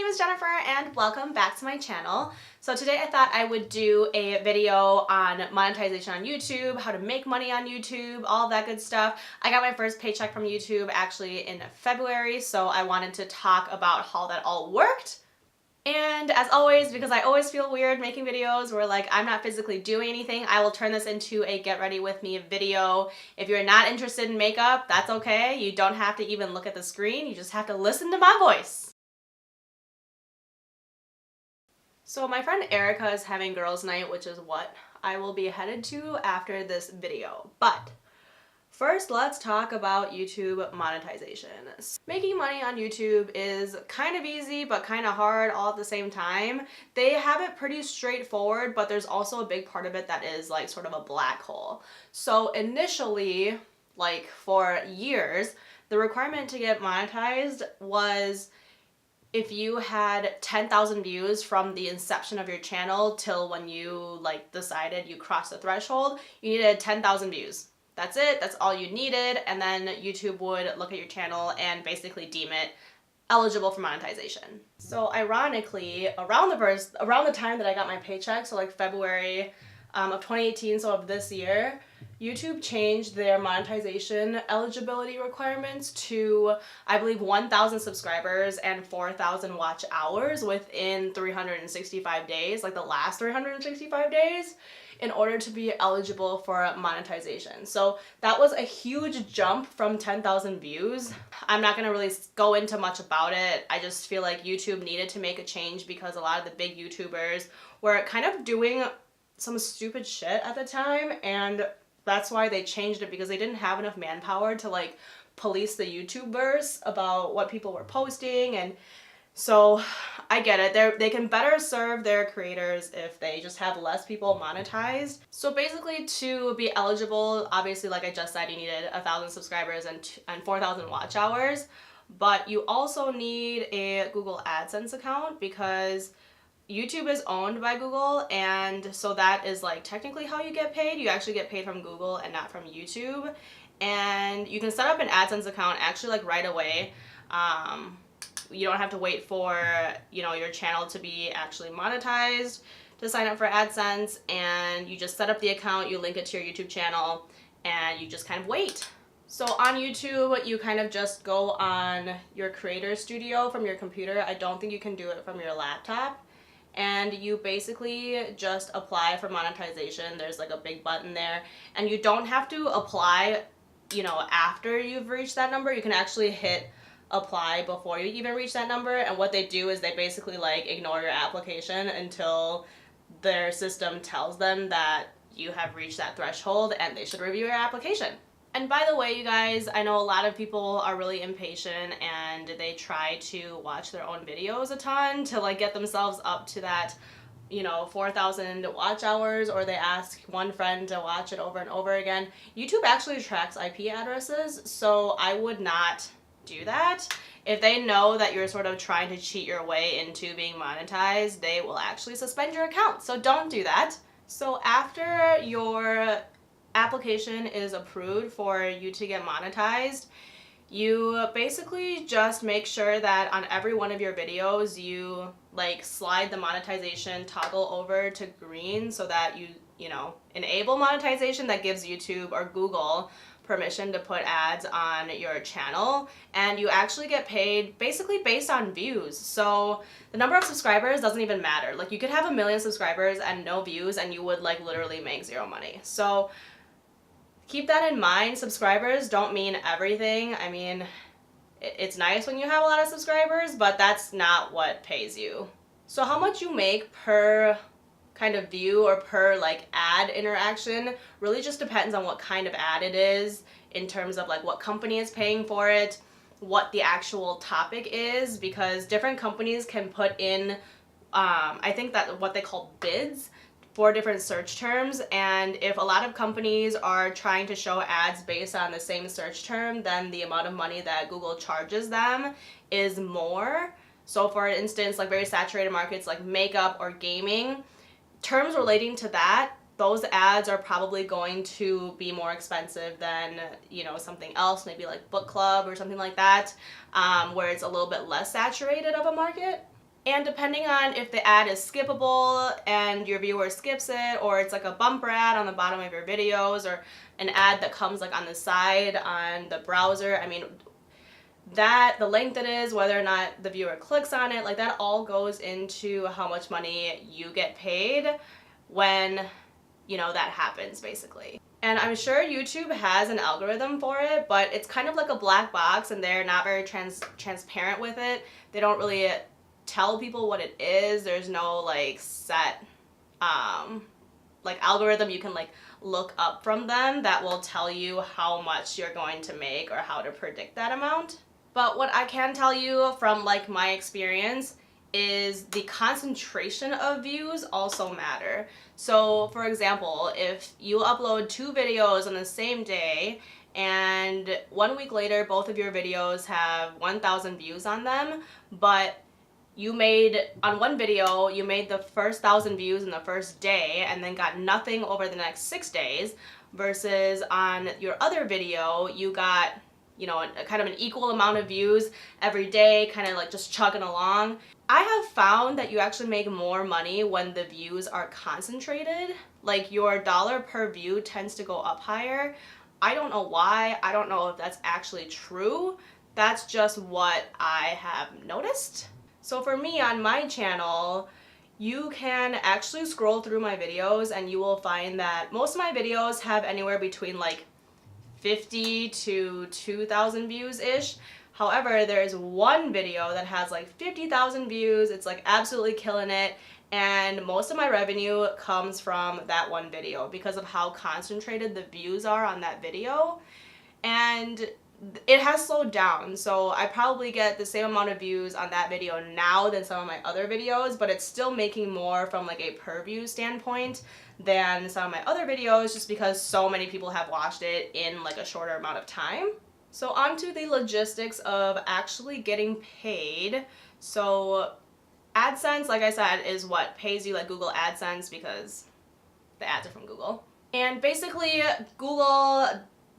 name is Jennifer and welcome back to my channel. So today I thought I would do a video on monetization on YouTube, how to make money on YouTube, all of that good stuff. I got my first paycheck from YouTube actually in February, so I wanted to talk about how that all worked. And as always, because I always feel weird making videos where like I'm not physically doing anything, I will turn this into a get ready with me video. If you're not interested in makeup, that's okay. You don't have to even look at the screen. You just have to listen to my voice. So my friend Erica is having girls' night, which is what I will be headed to after this video. But first, let's talk about YouTube monetization. Making money on YouTube is kind of easy, but kind of hard all at the same time. They have it pretty straightforward, but there's also a big part of it that is like sort of a black hole. So initially, like for years, the requirement to get monetized was if you had 10,000 views from the inception of your channel till when you like decided you crossed the threshold, you needed 10,000 views. That's it, that's all you needed, and then YouTube would look at your channel and basically deem it eligible for monetization. So ironically, around the time that I got my paycheck, so like February of 2018, so of this year, YouTube changed their monetization eligibility requirements to, I believe, 1,000 subscribers and 4,000 watch hours within 365 days, like the last 365 days, in order to be eligible for monetization. So that was a huge jump from 10,000 views. I'm not gonna really go into much about it. I just feel like YouTube needed to make a change because a lot of the big YouTubers were kind of doing some stupid shit at the time, and that's why they changed it, because they didn't have enough manpower to like police the YouTubers about what people were posting. And so I get it, they can better serve their creators if they just have less people monetized. So basically, to be eligible, obviously like I just said, you needed 1,000 subscribers and 4,000 watch hours, but you also need a Google AdSense account because YouTube is owned by Google, and so that is like technically how you get paid. You actually get paid from Google and not from YouTube. And you can set up an AdSense account actually like right away. You don't have to wait for, you know, your channel to be actually monetized to sign up for AdSense, and you just set up the account, you link it to your YouTube channel, and you just kind of wait. So on YouTube, you kind of just go on your creator studio from your computer. I don't think you can do it from your laptop. And you basically just apply for monetization. There's like a big button there, and you don't have to apply, you know, after you've reached that number. You can actually hit apply before you even reach that number, and what they do is they basically like ignore your application until their system tells them that you have reached that threshold and they should review your application. And by the way, you guys, I know a lot of people are really impatient and they try to watch their own videos a ton to like get themselves up to that, you know, 4,000 watch hours, or they ask one friend to watch it over and over again. YouTube actually tracks IP addresses, so I would not do that. If they know that you're sort of trying to cheat your way into being monetized, they will actually suspend your account, so don't do that. So after your application is approved for you to get monetized, you basically just make sure that on every one of your videos you like slide the monetization toggle over to green, so that you know, enable monetization. That gives YouTube or Google permission to put ads on your channel, and you actually get paid basically based on views. So the number of subscribers doesn't even matter. Like you could have 1 million subscribers and no views and you would like literally make zero money. So keep that in mind. Subscribers don't mean everything. I mean, it's nice when you have a lot of subscribers, but that's not what pays you. So how much you make per kind of view or per like ad interaction really just depends on what kind of ad it is, in terms of like what company is paying for it, what the actual topic is, because different companies can put in I think that what they call bids for different search terms, and if a lot of companies are trying to show ads based on the same search term, then the amount of money that Google charges them is more. So for instance, like very saturated markets like makeup or gaming, terms relating to that, those ads are probably going to be more expensive than, you know, something else, maybe like book club or something like that, where it's a little bit less saturated of a market. And depending on if the ad is skippable and your viewer skips it, or it's like a bumper ad on the bottom of your videos, or an ad that comes like on the side on the browser, I mean, that, the length it is, whether or not the viewer clicks on it, like that all goes into how much money you get paid when, you know, that happens basically. And I'm sure YouTube has an algorithm for it, but it's kind of like a black box and they're not very transparent with it. They don't really tell people what it is. There's no like set like algorithm you can like look up from them that will tell you how much you're going to make or how to predict that amount. But what I can tell you from like my experience is the concentration of views also matter. So for example, if you upload 2 videos on the same day and 1 week later both of your videos have 1,000 views on them, but you made, on one video, you made the first 1,000 views in the first day and then got nothing over the next 6 days, versus on your other video, you got, you know, kind of an equal amount of views every day, kind of like just chugging along. I have found that you actually make more money when the views are concentrated. Like your dollar per view tends to go up higher. I don't know why. I don't know if that's actually true. That's just what I have noticed. So for me on my channel, you can actually scroll through my videos and you will find that most of my videos have anywhere between like 50 to 2,000 views ish. However, there's one video that has like 50,000 views. It's like absolutely killing it. And most of my revenue comes from that one video because of how concentrated the views are on that video. And it has slowed down, so I probably get the same amount of views on that video now than some of my other videos, but it's still making more from like a per view standpoint than some of my other videos, just because so many people have watched it in like a shorter amount of time. So on to the logistics of actually getting paid. So AdSense, like I said, is what pays you, like Google AdSense, because the ads are from Google. And basically Google,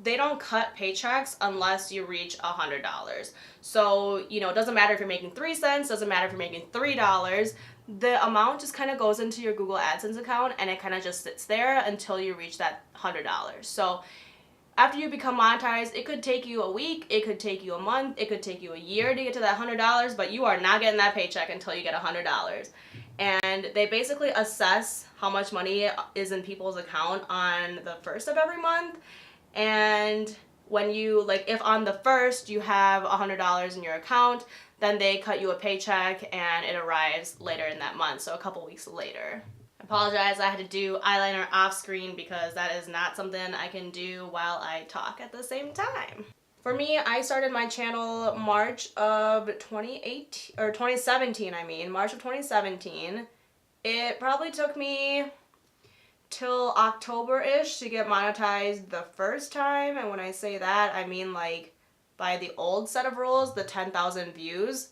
they don't cut paychecks unless you reach $100. So, you know, it doesn't matter if you're making 3 cents, doesn't matter if you're making $3. The amount just kind of goes into your Google AdSense account and it kind of just sits there until you reach that $100. So after you become monetized, it could take you a week, it could take you a month, it could take you a year to get to that $100, but you are not getting that paycheck until you get $100. And they basically assess how much money is in people's account on the 1st of every month. And when you, like, if on the 1st you have $100 in your account, then they cut you a paycheck and it arrives later in that month, so a couple weeks later. I apologize, I had to do eyeliner off screen because that is not something I can do while I talk at the same time. For me, I started my channel March of 2017, March of 2017. It probably took me till October-ish to get monetized the first time, and when I say that, I mean like by the old set of rules, the 10,000 views.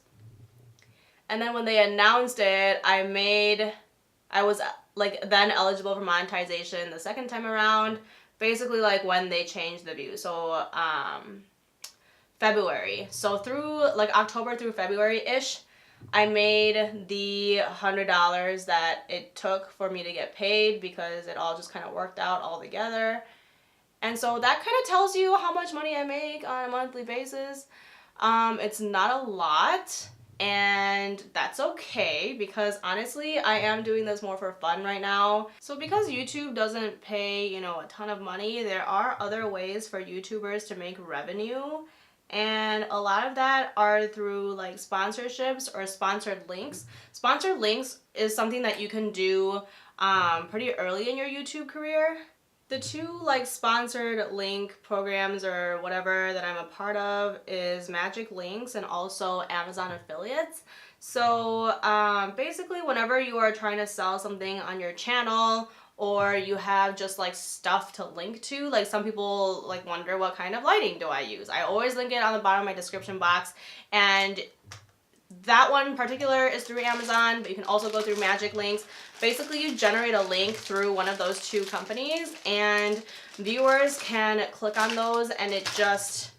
And then when they announced it, I was like then eligible for monetization the second time around, basically like when they changed the view. So February. So through like October through February-ish, I made the $100 that it took for me to get paid because it all just kind of worked out all together. And so that kind of tells you how much money I make on a monthly basis. It's not a lot, and that's okay because honestly, I am doing this more for fun right now. So because YouTube doesn't pay, you know, a ton of money, there are other ways for YouTubers to make revenue. And a lot of that are through like sponsorships or sponsored links. Sponsored links is something that you can do pretty early in your YouTube career. The 2 like sponsored link programs or whatever that I'm a part of is Magic Links and also Amazon affiliates. So basically whenever you are trying to sell something on your channel, or you have just like stuff to link to, like some people like wonder what kind of lighting do I use. I always link it on the bottom of my description box, and that one in particular is through Amazon, but you can also go through Magic Links. Basically, you generate a link through one of those 2 companies, and viewers can click on those, and it just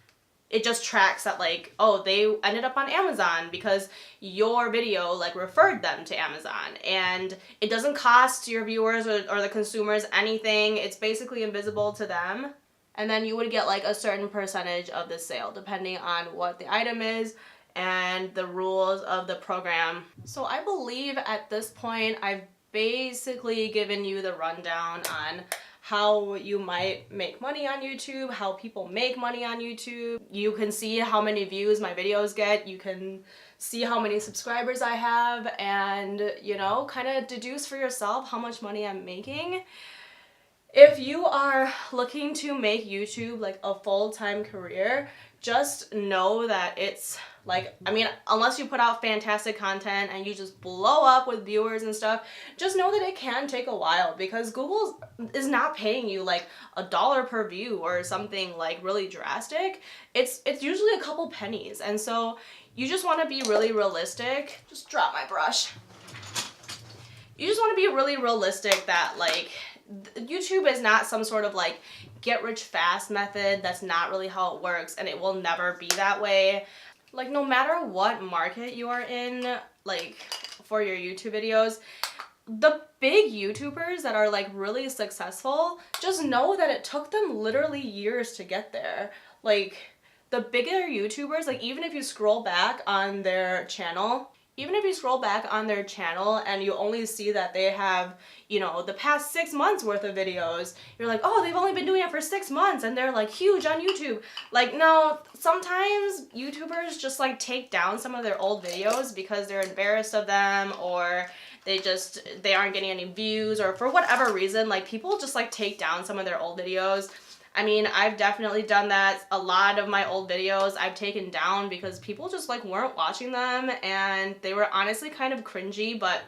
it just tracks that like, oh, they ended up on Amazon because your video like referred them to Amazon, and it doesn't cost your viewers or the consumers anything. It's basically invisible to them. And then you would get like a certain percentage of the sale depending on what the item is and the rules of the program. So I believe at this point I've basically given you the rundown on how you might make money on YouTube, how people make money on YouTube. You can see how many views my videos get. You can see how many subscribers I have, and, you know, kind of deduce for yourself how much money I'm making. If you are looking to make YouTube like a full-time career, just know that it's like, I mean, unless you put out fantastic content and you just blow up with viewers and stuff, just know that it can take a while, because Google is not paying you like $1 per view or something like really drastic. It's usually a couple pennies. And so you just want to be really realistic. Just drop my brush. You just want to be really realistic that like YouTube is not some sort of like get rich fast method. That's not really how it works, and it will never be that way. Like, no matter what market you are in, like for your YouTube videos, the big YouTubers that are like really successful, just know that it took them literally years to get there. Like the bigger YouTubers, like even if you scroll back on their channel, and you only see that they have, you know, the past 6 months worth of videos, you're like, oh, they've only been doing it for 6 months and they're like huge on YouTube. Like, no, sometimes YouTubers just like take down some of their old videos because they're embarrassed of them, or they aren't getting any views, or for whatever reason, like people just like take down some of their old videos. I mean, I've definitely done that. A lot of my old videos I've taken down because people just like weren't watching them and they were honestly kind of cringy, but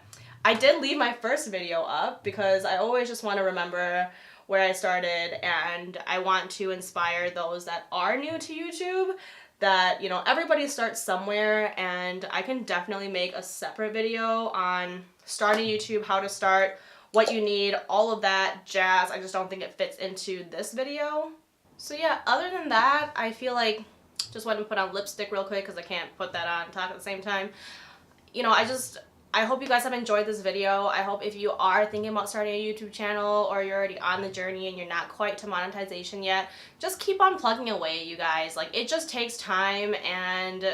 I did leave my first video up because I always just want to remember where I started, and I want to inspire those that are new to YouTube that, you know, everybody starts somewhere, and I can definitely make a separate video on starting YouTube, how to start, what you need, all of that jazz. I just don't think it fits into this video. So yeah, other than that, I feel like just went and put on lipstick real quick because I can't put that on and talk at the same time. You know, I hope you guys have enjoyed this video. I hope if you are thinking about starting a YouTube channel, or you're already on the journey and you're not quite to monetization yet, just keep on plugging away, you guys. Like, it just takes time, and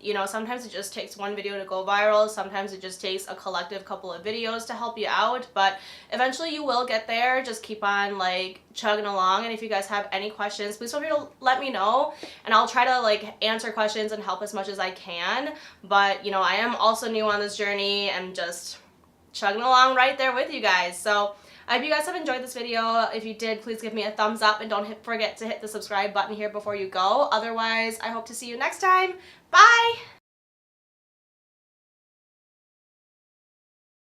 you know, sometimes it just takes one video to go viral. Sometimes it just takes a collective couple of videos to help you out, but eventually you will get there. Just keep on like chugging along. And if you guys have any questions, please feel free to let me know, and I'll try to like answer questions and help as much as I can. But you know, I am also new on this journey and just chugging along right there with you guys. So I hope you guys have enjoyed this video. If you did, please give me a thumbs up, and don't forget to hit the subscribe button here before you go. Otherwise, I hope to see you next time. Bye!